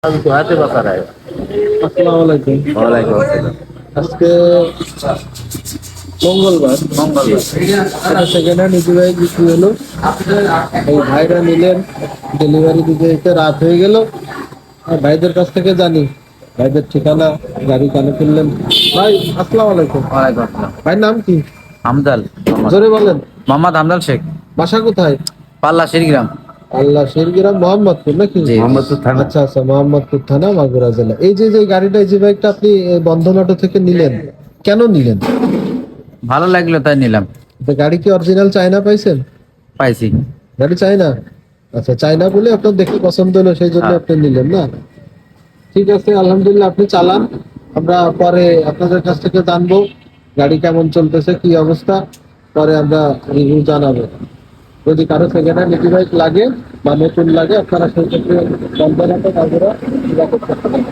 হাতে বাসা রায়। আসসালামু আলাইকুম। ওয়ালাইকুম আসসালাম। আজকে মঙ্গলবার। এটা সেকেন্ড হ্যান্ড ইজি বাইক বিক্রি হলো। এই ভাইরা নিলেন, ডেলিভারি দিতে দিতে রাত হয়ে গেল। আর ভাইদের কাছ থেকে জানি ভাইদের ঠিকানা, গাড়ি কেন কিনলেন। ভাই আসসালামু আলাইকুম। ওয়ালাইকুম আসসালাম। ভাইয়ের নাম কি? হামদাল জোরে বলেন। মোহাম্মদ হামদাল শেখ, বাসা কোথায়? পাল্লা শিরগ্রাম। আল্লাহ শেরগ্রাম, মোহাম্মদপুর নাকি? জি, মোহাম্মদপুর থানা। আচ্ছা আচ্ছা, মোহাম্মদপুর থানা, মাগুরা জেলা। এই যে যে গাড়িটা, এই যে বাইকটা আপনি বন্ধন অটো থেকে নিলেন, কেন নিলেন? ভালো লাগলো তাই নিলাম। তো গাড়ি কি অরিজিনাল চায়না পাইছেন? পাইছি। গাড়ি চায়না? আচ্ছা, চায়না বলে আপনার দেখে পছন্দ হলো, সেই জন্য হ্যাঁ। আপনি নিলেন না? ঠিক আছে, আলহামদুলিল্লাহ, আপনি চালান। আমরা পরে আপনাদের কাছ থেকে জানবো গাড়ি কেমন চলতেছে, কি অবস্থা। পরে আমরা রিভিউ জানাবো। যদি কারো সেকেন্ড হ্যান্ড ইজি বাইক লাগে বা নতুন লাগে, আপনারা সেই ক্ষেত্রে বন্ধন অটো মাগুরা যোগাযোগ করতে পারেন।